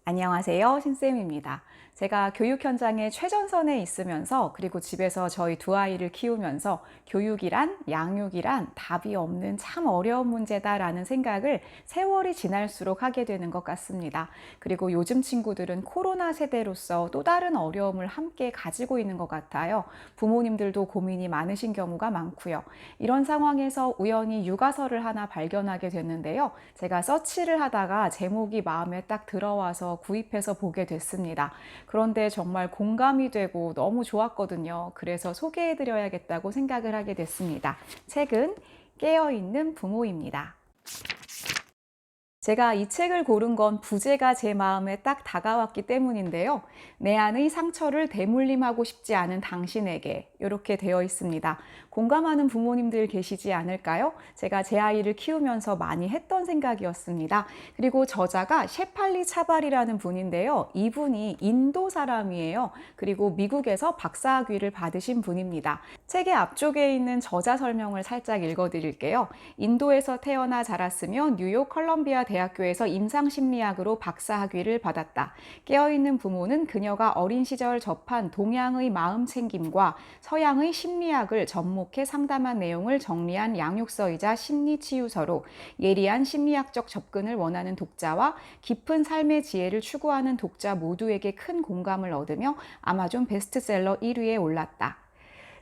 안녕하세요. 신쌤입니다. 제가 교육 현장의 최전선에 있으면서 그리고 집에서 저희 두 아이를 키우면서 교육이란 양육이란 답이 없는 참 어려운 문제다라는 생각을 세월이 지날수록 하게 되는 것 같습니다. 그리고 요즘 친구들은 코로나 세대로서 또 다른 어려움을 함께 가지고 있는 것 같아요. 부모님들도 고민이 많으신 경우가 많고요. 이런 상황에서 우연히 육아서를 하나 발견하게 됐는데요. 제가 서치를 하다가 제목이 마음에 딱 들어와서 구입해서 보게 됐습니다. 그런데 정말 공감이 되고 너무 좋았거든요. 그래서 소개해드려야겠다고 생각을 하게 됐습니다. 책은 깨어있는 부모입니다. 제가 이 책을 고른 건 부제가 제 마음에 딱 다가왔기 때문인데요. 내 안의 상처를 대물림하고 싶지 않은 당신에게 이렇게 되어 있습니다. 공감하는 부모님들 계시지 않을까요? 제가 제 아이를 키우면서 많이 했던 생각이었습니다. 그리고 저자가 셰팔리 차발이라는 분인데요. 이분이 인도 사람이에요. 그리고 미국에서 박사학위를 받으신 분입니다. 책의 앞쪽에 있는 저자 설명을 살짝 읽어드릴게요. 인도에서 태어나 자랐으며 뉴욕 컬럼비아 대학교에서 임상심리학으로 박사학위를 받았다. 깨어있는 부모는 그녀가 어린 시절 접한 동양의 마음챙김과 서양의 심리학을 접목해 상담한 내용을 정리한 양육서이자 심리치유서로 예리한 심리학적 접근을 원하는 독자와 깊은 삶의 지혜를 추구하는 독자 모두에게 큰 공감을 얻으며 아마존 베스트셀러 1위에 올랐다.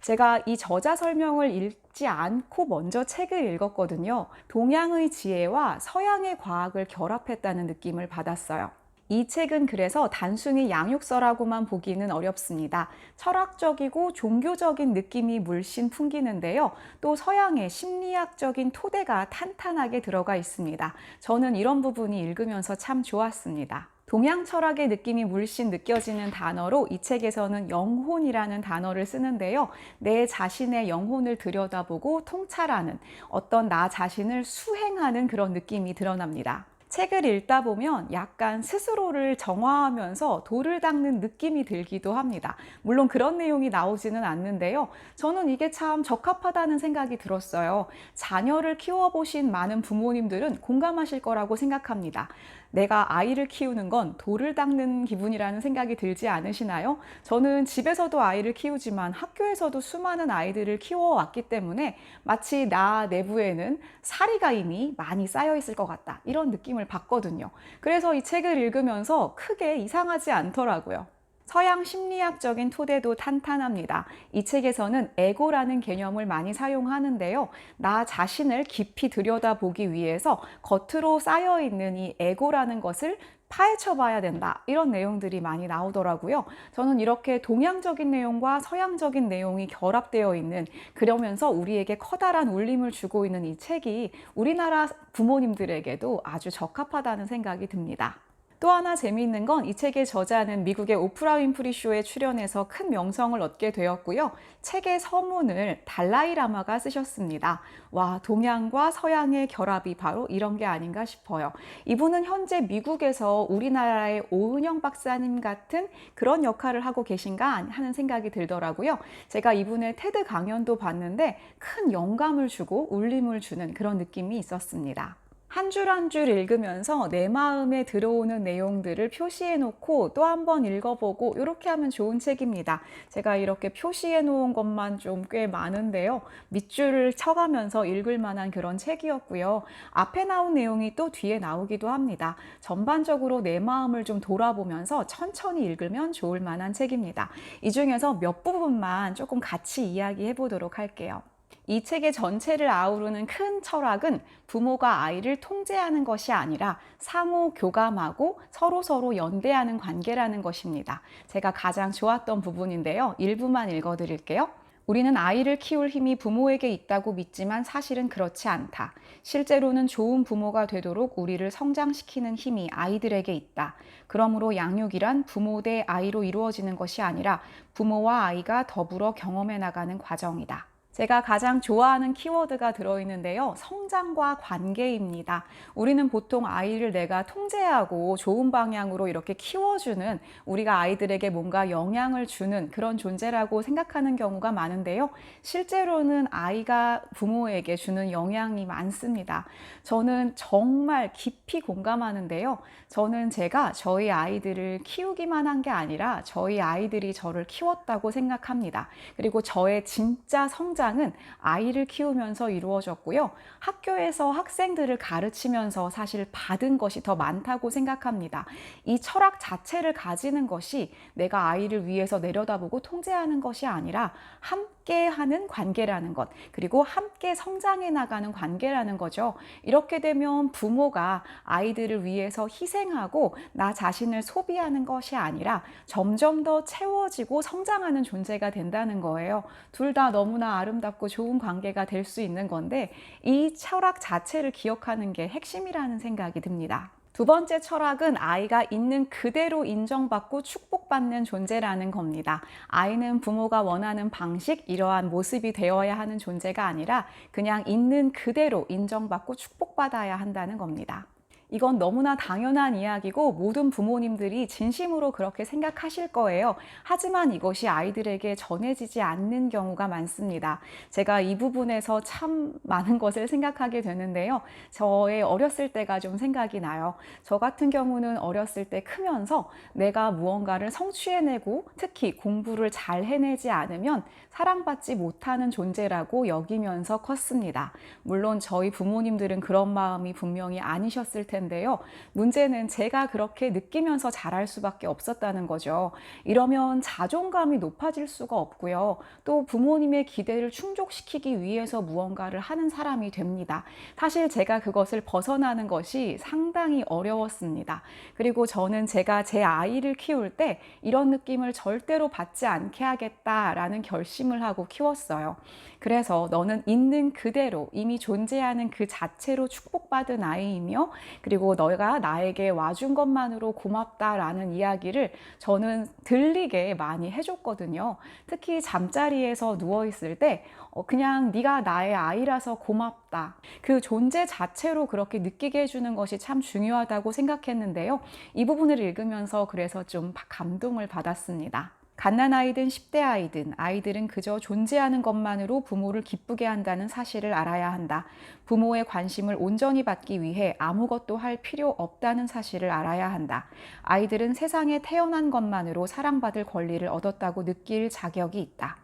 제가 이 저자 설명을 읽지 않고 먼저 책을 읽었거든요. 동양의 지혜와 서양의 과학을 결합했다는 느낌을 받았어요. 이 책은 그래서 단순히 양육서라고만 보기는 어렵습니다. 철학적이고 종교적인 느낌이 물씬 풍기는데요. 또 서양의 심리학적인 토대가 탄탄하게 들어가 있습니다. 저는 이런 부분이 읽으면서 참 좋았습니다. 동양 철학의 느낌이 물씬 느껴지는 단어로 이 책에서는 영혼이라는 단어를 쓰는데요. 내 자신의 영혼을 들여다보고 통찰하는 어떤 나 자신을 수행하는 그런 느낌이 드러납니다. 책을 읽다 보면 약간 스스로를 정화하면서 돌을 닦는 느낌이 들기도 합니다. 물론 그런 내용이 나오지는 않는데요. 저는 이게 참 적합하다는 생각이 들었어요. 자녀를 키워보신 많은 부모님들은 공감하실 거라고 생각합니다. 내가 아이를 키우는 건 돌을 닦는 기분이라는 생각이 들지 않으시나요? 저는 집에서도 아이를 키우지만 학교에서도 수많은 아이들을 키워왔기 때문에 마치 나 내부에는 사리가 이미 많이 쌓여 있을 것 같다. 이런 느낌을 받거든요. 그래서 이 책을 읽으면서 크게 이상하지 않더라고요. 서양 심리학적인 토대도 탄탄합니다. 이 책에서는 에고라는 개념을 많이 사용하는데요. 나 자신을 깊이 들여다보기 위해서 겉으로 쌓여있는 이 에고라는 것을 파헤쳐 봐야 된다. 이런 내용들이 많이 나오더라고요. 저는 이렇게 동양적인 내용과 서양적인 내용이 결합되어 있는, 그러면서 우리에게 커다란 울림을 주고 있는 이 책이 우리나라 부모님들에게도 아주 적합하다는 생각이 듭니다. 또 하나 재미있는 건 이 책의 저자는 미국의 오프라 윈프리 쇼에 출연해서 큰 명성을 얻게 되었고요. 책의 서문을 달라이 라마가 쓰셨습니다. 와, 동양과 서양의 결합이 바로 이런 게 아닌가 싶어요. 이분은 현재 미국에서 우리나라의 오은영 박사님 같은 그런 역할을 하고 계신가 하는 생각이 들더라고요. 제가 이분의 테드 강연도 봤는데 큰 영감을 주고 울림을 주는 그런 느낌이 있었습니다. 한 줄 한 줄 읽으면서 내 마음에 들어오는 내용들을 표시해 놓고 또 한 번 읽어보고 이렇게 하면 좋은 책입니다. 제가 이렇게 표시해 놓은 것만 좀 꽤 많은데요. 밑줄을 쳐가면서 읽을 만한 그런 책이었고요. 앞에 나온 내용이 또 뒤에 나오기도 합니다. 전반적으로 내 마음을 좀 돌아보면서 천천히 읽으면 좋을 만한 책입니다. 이 중에서 몇 부분만 조금 같이 이야기해 보도록 할게요. 이 책의 전체를 아우르는 큰 철학은 부모가 아이를 통제하는 것이 아니라 상호 교감하고 서로 연대하는 관계라는 것입니다. 제가 가장 좋았던 부분인데요. 일부만 읽어드릴게요. 우리는 아이를 키울 힘이 부모에게 있다고 믿지만 사실은 그렇지 않다. 실제로는 좋은 부모가 되도록 우리를 성장시키는 힘이 아이들에게 있다. 그러므로 양육이란 부모 대 아이로 이루어지는 것이 아니라 부모와 아이가 더불어 경험해 나가는 과정이다. 제가 가장 좋아하는 키워드가 들어있는데요. 성장과 관계입니다. 우리는 보통 아이를 내가 통제하고 좋은 방향으로 이렇게 키워주는, 우리가 아이들에게 뭔가 영향을 주는 그런 존재라고 생각하는 경우가 많은데요. 실제로는 아이가 부모에게 주는 영향이 많습니다. 저는 정말 깊이 공감하는데요. 저는 제가 저희 아이들을 키우기만 한 게 아니라 저희 아이들이 저를 키웠다고 생각합니다. 그리고 저의 진짜 성장은 아이를 키우면서 이루어졌고요. 학교에서 학생들을 가르치면서 사실 받은 것이 더 많다고 생각합니다. 이 철학 자체를 가지는 것이 내가 아이를 위해서 내려다보고 통제하는 것이 아니라 함께 하는 관계라는 것, 그리고 함께 성장해 나가는 관계라는 거죠. 이렇게 되면 부모가 아이들을 위해서 희생하고 나 자신을 소비하는 것이 아니라 점점 더 채워지고 성장하는 존재가 된다는 거예요. 둘 다 너무나 아름답고 좋은 관계가 될 수 있는 건데, 이 철학 자체를 기억하는 게 핵심이라는 생각이 듭니다. 두 번째 철학은 아이가 있는 그대로 인정받고 축복받는 존재라는 겁니다. 아이는 부모가 원하는 방식, 이러한 모습이 되어야 하는 존재가 아니라 그냥 있는 그대로 인정받고 축복받아야 한다는 겁니다. 이건 너무나 당연한 이야기고 모든 부모님들이 진심으로 그렇게 생각하실 거예요. 하지만 이것이 아이들에게 전해지지 않는 경우가 많습니다. 제가 이 부분에서 참 많은 것을 생각하게 되는데요. 저의 어렸을 때가 좀 생각이 나요. 저 같은 경우는 어렸을 때 크면서 내가 무언가를 성취해내고 특히 공부를 잘 해내지 않으면 사랑받지 못하는 존재라고 여기면서 컸습니다. 물론 저희 부모님들은 그런 마음이 분명히 아니셨을 텐데요. 문제는 제가 그렇게 느끼면서 자랄 수밖에 없었다는 거죠. 이러면 자존감이 높아질 수가 없고요. 또 부모님의 기대를 충족시키기 위해서 무언가를 하는 사람이 됩니다. 사실 제가 그것을 벗어나는 것이 상당히 어려웠습니다. 그리고 저는 제가 제 아이를 키울 때 이런 느낌을 절대로 받지 않게 하겠다라는 결심을 하고 키웠어요. 그래서 너는 있는 그대로 이미 존재하는 그 자체로 축복받은 아이이며, 그리고 너가 나에게 와준 것만으로 고맙다라는 이야기를 저는 들리게 많이 해줬거든요. 특히 잠자리에서 누워있을 때 그냥 네가 나의 아이라서 고맙다, 그 존재 자체로 그렇게 느끼게 해주는 것이 참 중요하다고 생각했는데요. 이 부분을 읽으면서 그래서 좀 감동을 받았습니다. 갓난아이든 10대 아이든 아이들은 그저 존재하는 것만으로 부모를 기쁘게 한다는 사실을 알아야 한다. 부모의 관심을 온전히 받기 위해 아무것도 할 필요 없다는 사실을 알아야 한다. 아이들은 세상에 태어난 것만으로 사랑받을 권리를 얻었다고 느낄 자격이 있다.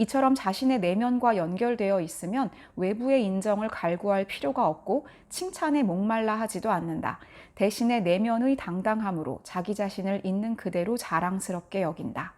이처럼 자신의 내면과 연결되어 있으면 외부의 인정을 갈구할 필요가 없고 칭찬에 목말라 하지도 않는다. 대신에 내면의 당당함으로 자기 자신을 있는 그대로 자랑스럽게 여긴다.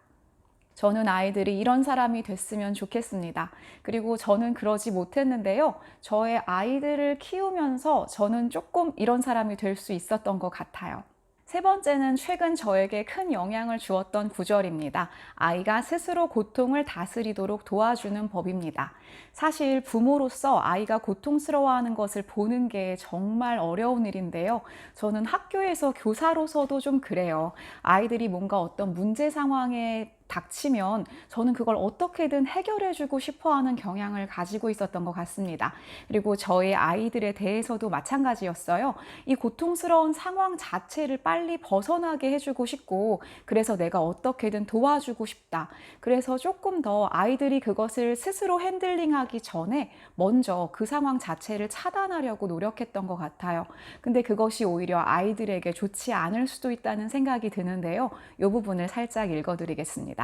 저는 아이들이 이런 사람이 됐으면 좋겠습니다. 그리고 저는 그러지 못했는데요. 저의 아이들을 키우면서 저는 조금 이런 사람이 될 수 있었던 것 같아요. 세 번째는 최근 저에게 큰 영향을 주었던 구절입니다. 아이가 스스로 고통을 다스리도록 도와주는 법입니다. 사실 부모로서 아이가 고통스러워하는 것을 보는 게 정말 어려운 일인데요. 저는 학교에서 교사로서도 좀 그래요. 아이들이 뭔가 어떤 문제 상황에 닥치면 저는 그걸 어떻게든 해결해주고 싶어하는 경향을 가지고 있었던 것 같습니다. 그리고 저희 아이들에 대해서도 마찬가지였어요. 이 고통스러운 상황 자체를 빨리 벗어나게 해주고 싶고, 그래서 내가 어떻게든 도와주고 싶다. 그래서 조금 더 아이들이 그것을 스스로 핸들링하기 전에 먼저 그 상황 자체를 차단하려고 노력했던 것 같아요. 근데 그것이 오히려 아이들에게 좋지 않을 수도 있다는 생각이 드는데요. 이 부분을 살짝 읽어드리겠습니다.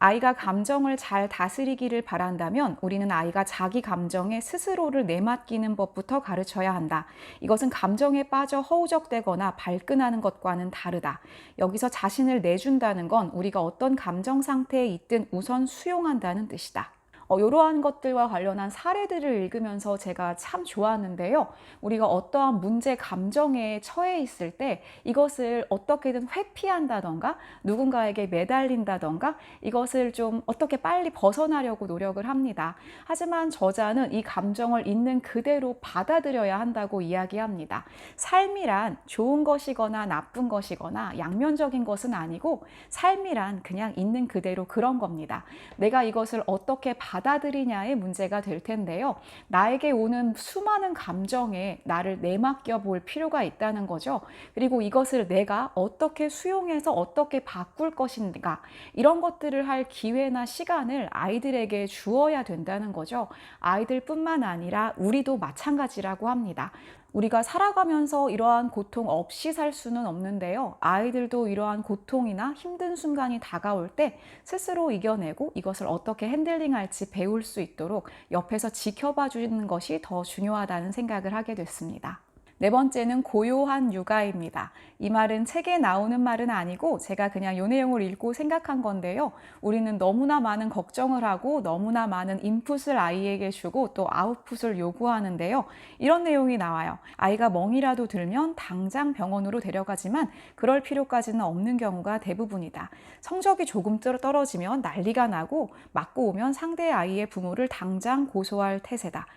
아이가 감정을 잘 다스리기를 바란다면 우리는 아이가 자기 감정에 스스로를 내맡기는 법부터 가르쳐야 한다. 이것은 감정에 빠져 허우적대거나 발끈하는 것과는 다르다. 여기서 자신을 내준다는 건 우리가 어떤 감정 상태에 있든 우선 수용한다는 뜻이다. 이러한 것들과 관련한 사례들을 읽으면서 제가 참 좋았는데요. 우리가 어떠한 문제 감정에 처해 있을 때 이것을 어떻게든 회피한다던가 누군가에게 매달린다던가 이것을 좀 어떻게 빨리 벗어나려고 노력을 합니다. 하지만 저자는 이 감정을 있는 그대로 받아들여야 한다고 이야기합니다. 삶이란 좋은 것이거나 나쁜 것이거나 양면적인 것은 아니고 삶이란 그냥 있는 그대로 그런 겁니다. 내가 이것을 어떻게 받아들이냐의 문제가 될 텐데요. 나에게 오는 수많은 감정에 나를 내맡겨 볼 필요가 있다는 거죠. 그리고 이것을 내가 어떻게 수용해서 어떻게 바꿀 것인가, 이런 것들을 할 기회나 시간을 아이들에게 주어야 된다는 거죠. 아이들뿐만 아니라 우리도 마찬가지라고 합니다. 우리가 살아가면서 이러한 고통 없이 살 수는 없는데요. 아이들도 이러한 고통이나 힘든 순간이 다가올 때 스스로 이겨내고 이것을 어떻게 핸들링할지 배울 수 있도록 옆에서 지켜봐 주는 것이 더 중요하다는 생각을 하게 됐습니다. 네 번째는 고요한 육아입니다. 이 말은 책에 나오는 말은 아니고 제가 그냥 이 내용을 읽고 생각한 건데요. 우리는 너무나 많은 걱정을 하고 너무나 많은 인풋을 아이에게 주고 또 아웃풋을 요구하는데요. 이런 내용이 나와요. 아이가 멍이라도 들면 당장 병원으로 데려가지만 그럴 필요까지는 없는 경우가 대부분이다. 성적이 조금 떨어지면 난리가 나고 맞고 오면 상대 아이의 부모를 당장 고소할 태세다.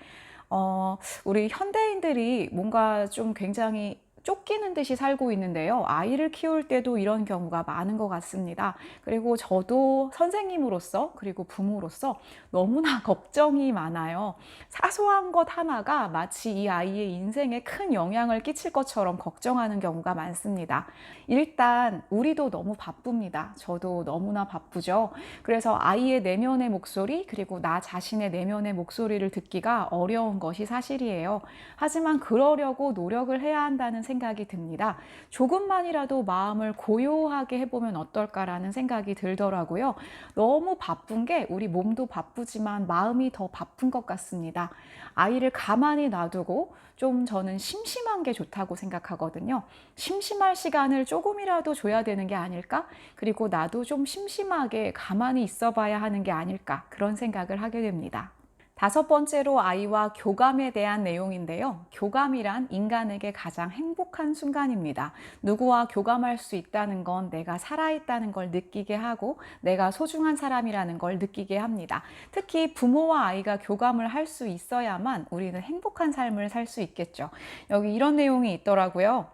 우리 현대인들이 뭔가 좀 굉장히 쫓기는 듯이 살고 있는데요. 아이를 키울 때도 이런 경우가 많은 것 같습니다. 그리고 저도 선생님으로서 그리고 부모로서 너무나 걱정이 많아요. 사소한 것 하나가 마치 이 아이의 인생에 큰 영향을 끼칠 것처럼 걱정하는 경우가 많습니다. 일단 우리도 너무 바쁩니다. 저도 너무나 바쁘죠. 그래서 아이의 내면의 목소리 그리고 나 자신의 내면의 목소리를 듣기가 어려운 것이 사실이에요. 하지만 그러려고 노력을 해야 한다는 생각이 듭니다. 조금만이라도 마음을 고요하게 해보면 어떨까라는 생각이 들더라고요. 너무 바쁜 게 우리 몸도 바쁘지만 마음이 더 바쁜 것 같습니다. 아이를 가만히 놔두고 좀 저는 심심한 게 좋다고 생각하거든요. 심심할 시간을 조금이라도 줘야 되는 게 아닐까? 그리고 나도 좀 심심하게 가만히 있어 봐야 하는 게 아닐까? 그런 생각을 하게 됩니다. 다섯 번째로 아이와 교감에 대한 내용인데요. 교감이란 인간에게 가장 행복한 순간입니다. 누구와 교감할 수 있다는 건 내가 살아있다는 걸 느끼게 하고 내가 소중한 사람이라는 걸 느끼게 합니다. 특히 부모와 아이가 교감을 할 수 있어야만 우리는 행복한 삶을 살 수 있겠죠. 여기 이런 내용이 있더라고요.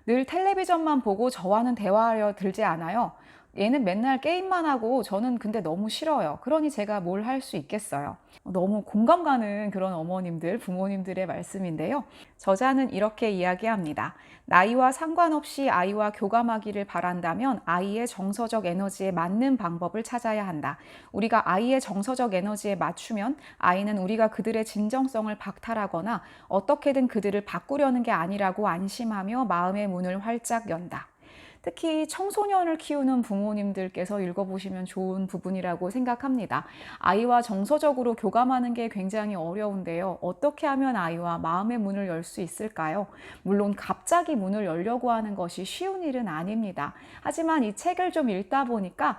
늘 텔레비전만 보고 저와는 대화하려 들지 않아요. 얘는 맨날 게임만 하고 저는 근데 너무 싫어요. 그러니 제가 뭘 할 수 있겠어요. 너무 공감 가는 그런 어머님들, 부모님들의 말씀인데요. 저자는 이렇게 이야기합니다. 나이와 상관없이 아이와 교감하기를 바란다면 아이의 정서적 에너지에 맞는 방법을 찾아야 한다. 우리가 아이의 정서적 에너지에 맞추면 아이는 우리가 그들의 진정성을 박탈하거나 어떻게든 그들을 바꾸려는 게 아니라고 안심하며 마음의 문을 활짝 연다. 특히 청소년을 키우는 부모님들께서 읽어보시면 좋은 부분이라고 생각합니다. 아이와 정서적으로 교감하는 게 굉장히 어려운데요. 어떻게 하면 아이와 마음의 문을 열 수 있을까요? 물론 갑자기 문을 열려고 하는 것이 쉬운 일은 아닙니다. 하지만 이 책을 좀 읽다 보니까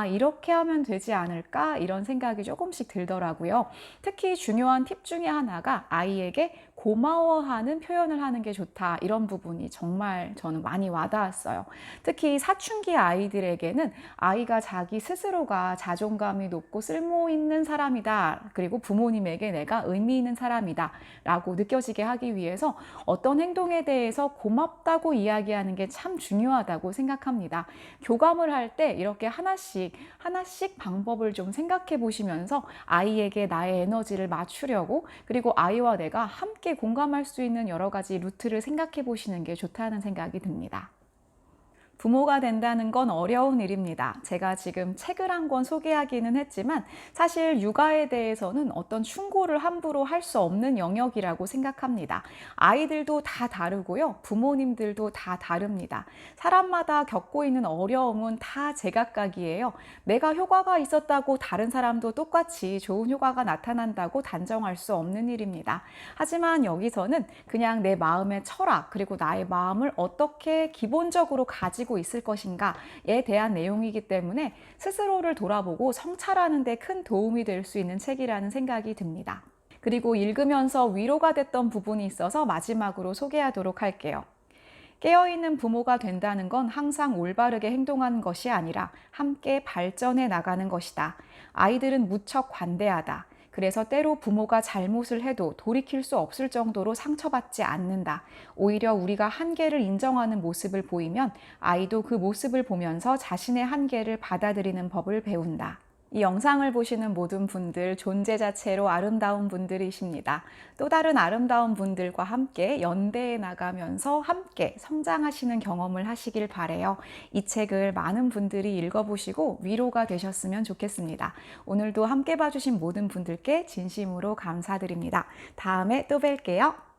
이렇게 하면 되지 않을까? 이런 생각이 조금씩 들더라고요. 특히 중요한 팁 중에 하나가 아이에게 고마워하는 표현을 하는 게 좋다. 이런 부분이 정말 저는 많이 와닿았어요. 특히 사춘기 아이들에게는 아이가 자기 스스로가 자존감이 높고 쓸모 있는 사람이다. 그리고 부모님에게 내가 의미 있는 사람이다. 라고 느껴지게 하기 위해서 어떤 행동에 대해서 고맙다고 이야기하는 게 참 중요하다고 생각합니다. 교감을 할 때 이렇게 하나씩 방법을 좀 생각해 보시면서 아이에게 나의 에너지를 맞추려고 그리고 아이와 내가 함께 공감할 수 있는 여러 가지 루트를 생각해 보시는 게 좋다는 생각이 듭니다. 부모가 된다는 건 어려운 일입니다. 제가 지금 책을 한 권 소개하기는 했지만 사실 육아에 대해서는 어떤 충고를 함부로 할 수 없는 영역이라고 생각합니다. 아이들도 다 다르고요. 부모님들도 다 다릅니다. 사람마다 겪고 있는 어려움은 다 제각각이에요. 내가 효과가 있었다고 다른 사람도 똑같이 좋은 효과가 나타난다고 단정할 수 없는 일입니다. 하지만 여기서는 그냥 내 마음의 철학 그리고 나의 마음을 어떻게 기본적으로 가지고 있을 것인가에 대한 내용이기 때문에 스스로를 돌아보고 성찰하는 데 큰 도움이 될 수 있는 책이라는 생각이 듭니다. 그리고 읽으면서 위로가 됐던 부분이 있어서 마지막으로 소개하도록 할게요. 깨어있는 부모가 된다는 건 항상 올바르게 행동하는 것이 아니라 함께 발전해 나가는 것이다. 아이들은 무척 관대하다. 그래서 때로 부모가 잘못을 해도 돌이킬 수 없을 정도로 상처받지 않는다. 오히려 우리가 한계를 인정하는 모습을 보이면 아이도 그 모습을 보면서 자신의 한계를 받아들이는 법을 배운다. 이 영상을 보시는 모든 분들 존재 자체로 아름다운 분들이십니다. 또 다른 아름다운 분들과 함께 연대해 나가면서 함께 성장하시는 경험을 하시길 바래요. 이 책을 많은 분들이 읽어보시고 위로가 되셨으면 좋겠습니다. 오늘도 함께 봐주신 모든 분들께 진심으로 감사드립니다. 다음에 또 뵐게요.